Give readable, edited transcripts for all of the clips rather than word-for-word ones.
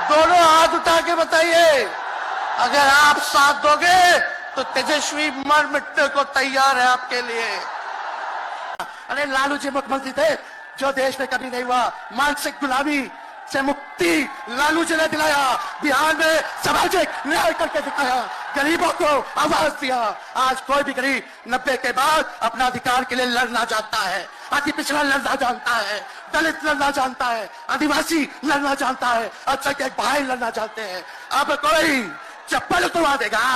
दोनों हाथ उठा के बताइए, अगर आप साथ दोगे तो तेजस्वी मर मिटने को तैयार है आपके लिए। अरे लालू जी मुख्यमंत्री थे जो देश में कभी नहीं हुआ। मानसिक गुलामी से मुक्ति लालू जी ने दिलाया, बिहार में सामाजिक न्याय करके दिखाया, गरीबों को आवाज दिया। आज कोई भी गरीब 90 के बाद अपना अधिकार के लिए लड़ना जानता है, अति पिछड़ा लड़ना जानता है, दलित लड़ना जानता है, आदिवासी लड़ना जानता है, अच्छा के भाई लड़ना जानते हैं। अब कोई चप्पल उतरवा देगा,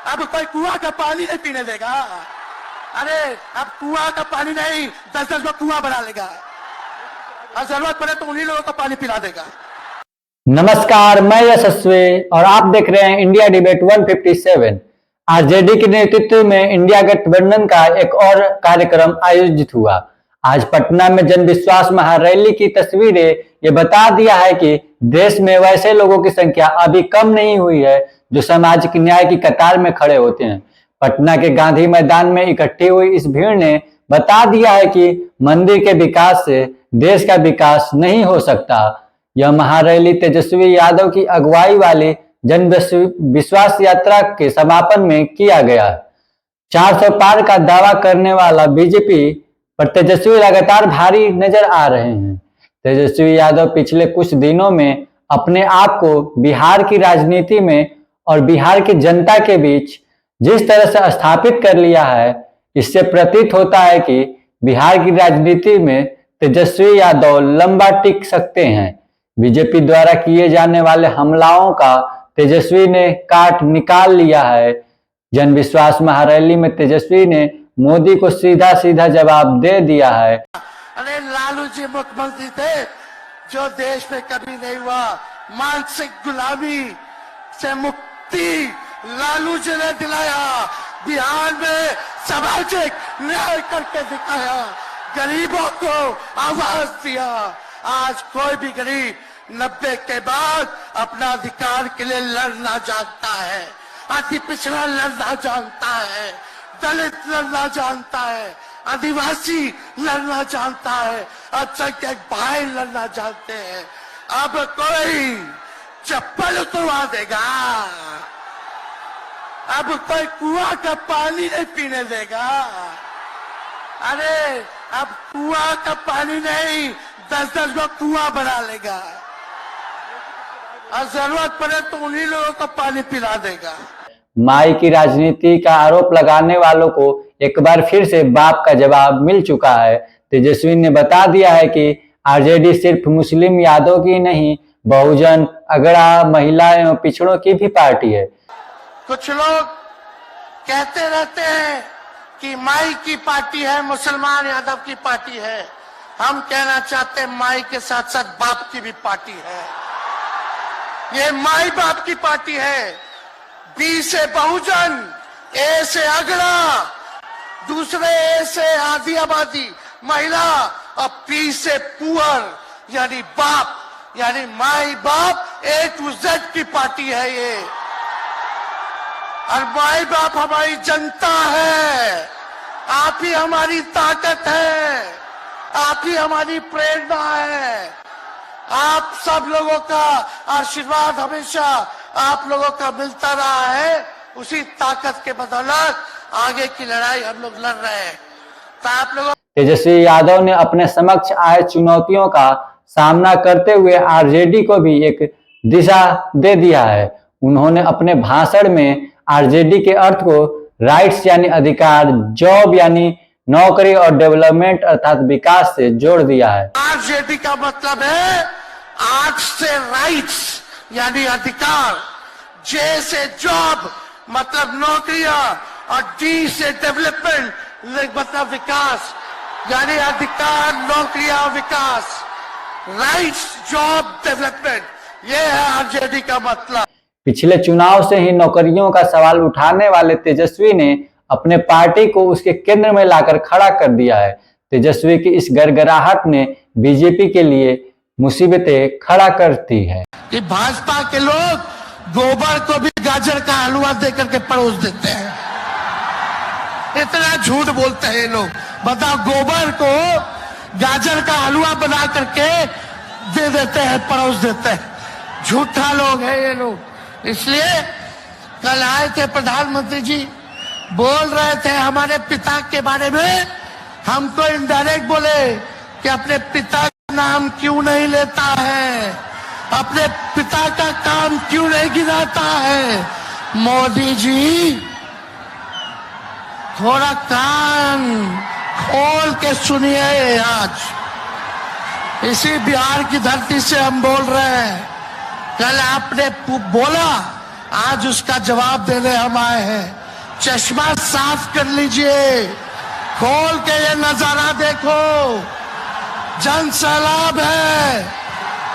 अब कोई कुआं का पानी नहीं पीने देगा। अरे अब कुआं का पानी नहीं 10-10 लोग कुआं बना लेगा, और जरूरत पड़े तो उन्हीं लोगों को पानी पिला देगा। नमस्कार, मैं यशस्वी और आप देख रहे हैं इंडिया डिबेट 157। आरजेडी के नेतृत्व में इंडिया गठबंधन का एक और कार्यक्रम आयोजित हुआ। आज पटना में जन विश्वास महारैली की तस्वीरें ये बता दिया है कि देश में वैसे लोगों की संख्या अभी कम नहीं हुई है जो सामाजिक न्याय की कतार में खड़े होते हैं। पटना के गांधी मैदान में इकट्ठी हुई इस भीड़ ने बता दिया है कि मंदिर के विकास से देश का विकास नहीं हो सकता। यह महारैली तेजस्वी यादव की अगुवाई वाली जन विश्वास यात्रा के समापन में किया गया। 400 पार का दावा करने वाला बीजेपी पर तेजस्वी लगातार भारी नजर आ रहे हैं। तेजस्वी यादव पिछले कुछ दिनों में अपने आप को बिहार की राजनीति में और बिहार की जनता के बीच जिस तरह से स्थापित कर लिया है, इससे प्रतीत होता है कि बिहार की राजनीति में तेजस्वी यादव लंबा टिक सकते हैं। बीजेपी द्वारा किए जाने वाले हमलाओं का तेजस्वी ने काट निकाल लिया है। जन विश्वास महारैली में तेजस्वी ने मोदी को सीधा सीधा जवाब दे दिया है। अरे लालू जी मुख्यमंत्री थे जो देश में कभी नहीं हुआ। मानसिक गुलामी से मुक्ति लालू जी ने दिलाया, बिहार में सामाजिक न्याय करके दिखाया, गरीबों को आवाज दिया। आज कोई भी गरीब 90 के बाद अपना अधिकार के लिए लड़ना जानता है, अति पिछड़ा लड़ना जानता है, दलित लड़ना जानता है, आदिवासी लड़ना जानता है, अच्छा के भाई लड़ना जानते हैं। अब कोई चप्पल उतरवा देगा, अब कोई कुआं का पानी नहीं पीने देगा। अरे अब कुआं का पानी नहीं 10-10 लोग कुआं बना लेगा, और जरूरत पड़े तो उन्हीं लोगों को पानी पिला देगा। माई की राजनीति का आरोप लगाने वालों को एक बार फिर से बाप का जवाब मिल चुका है। तेजस्वी ने बता दिया है कि आरजेडी सिर्फ मुस्लिम यादव की नहीं, बहुजन, अगड़ा, महिला एवं पिछड़ों की भी पार्टी है। कुछ लोग कहते रहते हैं कि माई की पार्टी है, मुसलमान यादव की पार्टी है। हम कहना चाहते हैं माई के साथ साथ बाप की भी पार्टी है। ये माई बाप की पार्टी है। बी से बहुजन, ए से अगड़ा, दूसरे ए से आधी आबादी, महिला, और पी से पुअर यानी बाप, यानी माई बाप A to Z की पार्टी है ये। और माई बाप हमारी जनता है, आप ही हमारी ताकत है, आप ही हमारी प्रेरणा है। आप सब लोगों का आशीर्वाद हमेशा आप लोगों का मिलता रहा है। उसी ताकत के बदौलत आगे की लड़ाई हम लोग लड़ रहे हैं। तो आप लोगों तेजस्वी यादव ने अपने समक्ष आए चुनौतियों का सामना करते हुए आरजेडी को भी एक दिशा दे दिया है। उन्होंने अपने भाषण में आरजेडी के अर्थ को राइट्स यानी अधिकार, जॉब यानी नौकरी और डेवलपमेंट अर्थात विकास से जोड़ दिया है। आरजेडी का मतलब है आर से राइट्स यानी अधिकार, जे से जॉब मतलब नौकरियां, और डी से डेवलपमेंट मतलब विकास, यानी अधिकार, नौकरियां, विकास, राइट्स, जॉब, डेवलपमेंट, ये है आरजेडी का मतलब। पिछले चुनाव से ही नौकरियों का सवाल उठाने वाले तेजस्वी ने अपने पार्टी को उसके केंद्र में लाकर खड़ा कर दिया है। तेजस्वी की इस गड़गड़ाहट ने बीजेपी के लिए मुसीबतें खड़ा करती है कि भाजपा के लोग गोबर को भी गाजर का हलवा देकर के परोस देते हैं। इतना झूठ बोलते हैं लोग। बताओ, गोबर को गाजर का हलवा बना करके दे देते हैं, परोस देते हैं। झूठा लोग है ये लोग। इसलिए कल आए थे प्रधानमंत्री जी, बोल रहे थे हमारे पिता के बारे में, हमको इनडायरेक्ट बोले कि अपने पिता का नाम क्यों नहीं लेता है, अपने पिता का काम क्यों नहीं गिनाता है। मोदी जी थोड़ा कान खोल के सुनिए। आज इसी बिहार की धरती से हम बोल रहे हैं, कल आपने बोला, आज उसका जवाब देने हम आए हैं। चश्मा साफ कर लीजिए, खोल के ये नजारा देखो, जन सैलाब है।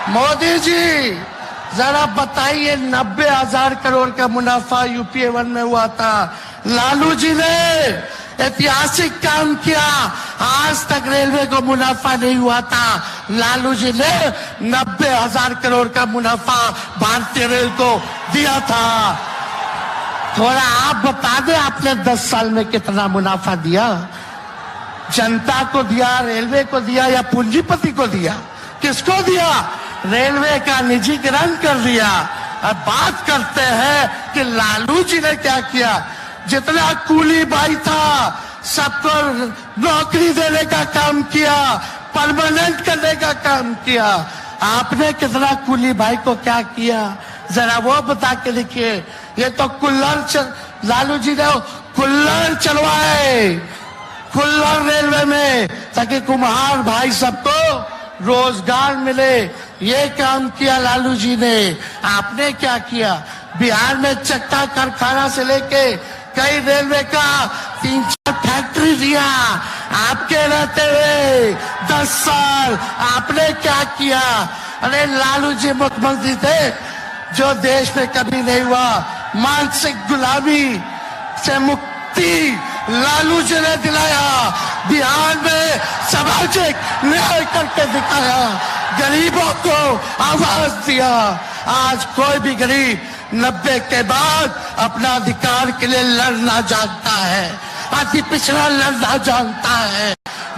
मोदी जी जरा बताइए, 90,000 करोड़ का मुनाफा यूपीए 1 में हुआ था, लालू जी ने ऐतिहासिक काम किया। आज तक रेलवे को मुनाफा नहीं हुआ था, लालू जी ने 90,000 करोड़ का मुनाफा भारतीय रेल को दिया था। थोड़ा आप बता दें, आपने 10 साल में कितना मुनाफा दिया, जनता को दिया, रेलवे को दिया या पूंजीपति को दिया, किसको दिया? रेलवे का निजीकरण कर दिया। अब बात करते हैं कि लालू जी ने क्या किया। जितना कूली भाई था सबको नौकरी देने का काम किया, परमानेंट करने का काम किया। आपने कितना कूली भाई को क्या किया, जरा वो बता के लिखिए। ये तो लालू जी ने कुल्लर चलवाए, कुल्लर रेलवे में, ताकि कुम्हार भाई सबको रोजगार मिले। ये काम किया लालू जी ने। आपने क्या किया? बिहार में चक्का कारखाना से लेके कई रेलवे का 3-4 फैक्ट्री दिया। आपके रहते हुए 10 साल आपने क्या किया? अरे लालू जी मुख्यमंत्री थे जो देश में कभी नहीं हुआ। मानसिक गुलामी से मुक्ति लालू जी ने दिलाया, बिहार में सामाजिक न्याय करके दिखाया, गरीबों को आवाज दिया। आज कोई भी गरीब 90 के बाद अपना अधिकार के लिए लड़ना जानता है, अति पिछड़ा लड़ना जानता है,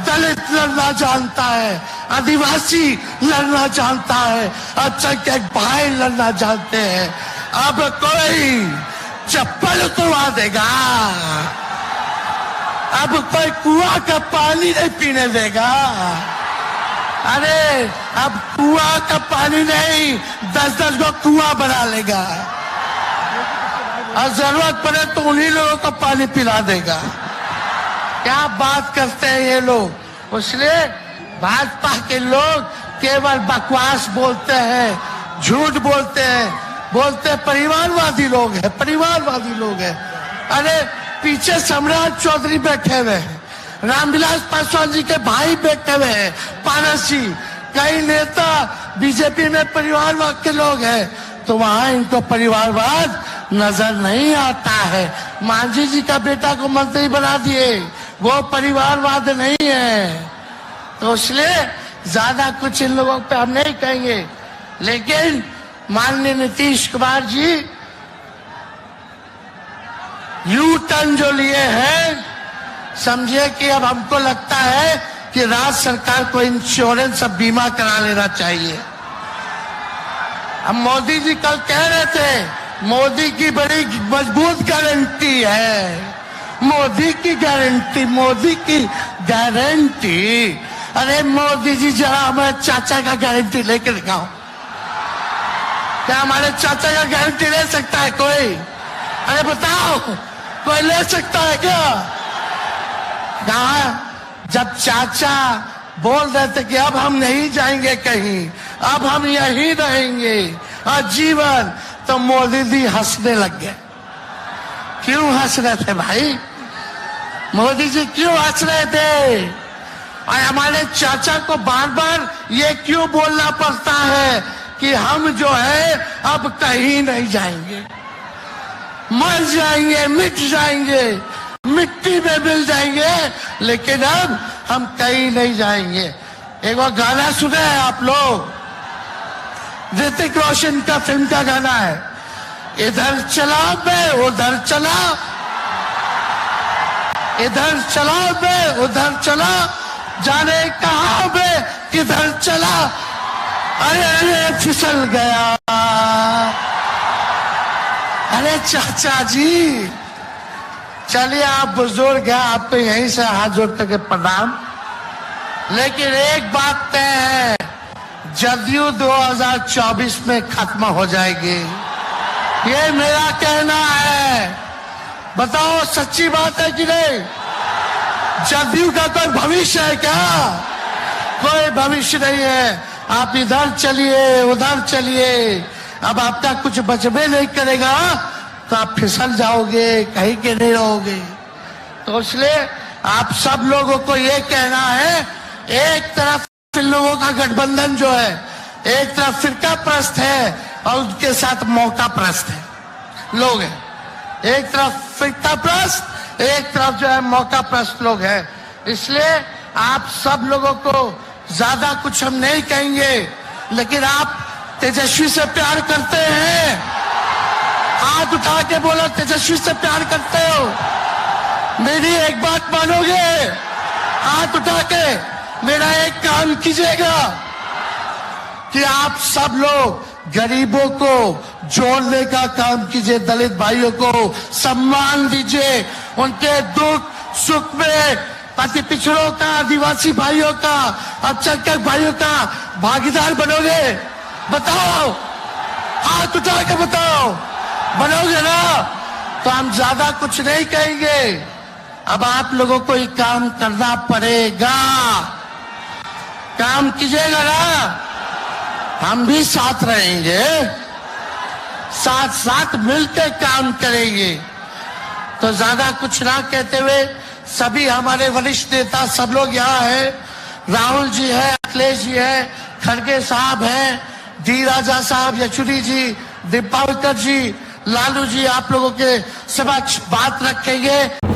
दलित लड़ना जानता है, आदिवासी लड़ना जानता है, अल्पसंख्यक भाई लड़ना जानते हैं। अब कोई चप्पल उतरवा देगा, अब कोई कुआं का पानी नहीं पीने देगा। अरे अब कुआं का पानी नहीं, 10-10 को कुआं बना लेगा और जरूरत पड़े तो उन्हीं लोगों को पानी पिला देगा। क्या बात करते हैं ये लोग। इसलिए भाजपा के लोग केवल बकवास बोलते हैं, झूठ बोलते हैं, बोलते परिवारवादी लोग हैं, परिवारवादी लोग हैं। अरे पीछे सम्राट चौधरी बैठे हुए हैं, रामविलास पासवान जी के भाई बैठे हुए हैं, पारस जी, कई नेता बीजेपी में परिवारवाद के लोग हैं, तो वहां इनको परिवारवाद नजर नहीं आता है। मांझी जी का बेटा को मंत्री बना दिए, वो परिवारवाद नहीं है। तो इसलिए ज्यादा कुछ इन लोगों पे हम नहीं कहेंगे। लेकिन माननीय नीतीश कुमार जी यू टर्न जो लिए हैं, समझिए कि अब हमको लगता है कि राज्य सरकार को इंश्योरेंस और बीमा करा लेना चाहिए। अब मोदी जी कल कह रहे थे, मोदी की बड़ी मजबूत गारंटी है, मोदी की गारंटी, मोदी की गारंटी। अरे मोदी जी जरा हमारे चाचा का गारंटी लेके दिखाओ। क्या हमारे चाचा का गारंटी ले सकता है कोई? अरे बताओ, कोई ले सकता है क्या? कहा जब चाचा बोल रहे थे कि अब हम नहीं जाएंगे कहीं, अब हम यहीं रहेंगे आजीवन, तो मोदी जी हंसने लग गए। क्यों हंस रहे थे भाई? मोदी जी क्यों हंस रहे थे? और हमारे चाचा को बार बार ये क्यों बोलना पड़ता है कि हम जो है अब कहीं नहीं जाएंगे, मर जाएंगे, मिट जाएंगे, मिट्टी में मिल जाएंगे, लेकिन अब हम कहीं नहीं जाएंगे। एक बार गाना सुने हैं आप लोग, ऋतिक रोशन का फिल्म का गाना है, इधर चला मैं उधर चला, इधर चला मैं उधर चला, जाने कहां मैं किधर चला, अरे अरे फिसल गया अरे चाचा जी, चलिए आप बुजुर्ग हैं, आप तो यहीं से हाथ जोड़ करके प्रणाम। लेकिन एक बात तय है, जदयू 2024 में खत्म हो जाएगी, ये मेरा कहना है। बताओ सच्ची बात है कि नहीं? जदयू का कोई भविष्य है क्या? कोई भविष्य नहीं है। आप इधर चलिए उधर चलिए, अब आपका कुछ बचबे नहीं करेगा तो आप फिसल जाओगे, कहीं के नहीं रहोगे। तो इसलिए आप सब लोगों को ये कहना है, एक तरफ इन लोगों का गठबंधन जो है, एक तरफ फिरका प्रस्त है और उनके साथ मौका प्रस्त है लोग हैं। एक तरफ फिरका प्रस्त, एक तरफ जो है मौका प्रस्त लोग हैं। इसलिए आप सब लोगों को ज्यादा कुछ हम नहीं कहेंगे, लेकिन आप तेजस्वी से प्यार करते हैं? हाथ उठा के बोलो, तेजस्वी से प्यार करते हो? मेरी एक बात मानोगे? हाथ उठा के मेरा एक काम कीजिएगा कि आप सब लोग गरीबों को जोड़ने का काम कीजिए, दलित भाइयों को सम्मान दीजिए, उनके दुख सुख में पति पिछड़ों का, आदिवासी भाइयों का, अल्पसंख्यक भाइयों का भागीदार बनोगे? बताओ, हाथ उठा के बताओ, बनोगे ना? तो हम ज्यादा कुछ नहीं कहेंगे, अब आप लोगों को ही काम करना पड़ेगा। काम कीजिएगा ना, हम भी साथ रहेंगे, साथ साथ मिलकर काम करेंगे। तो ज्यादा कुछ ना कहते हुए सभी हमारे वरिष्ठ नेता सब लोग यहाँ हैं। राहुल जी है, अखिलेश जी है, खड़गे साहब हैं, डी राजा साहब, येचुरी जी, दीपावकर जी, लालू जी आप लोगों के समक्ष बात रखेंगे।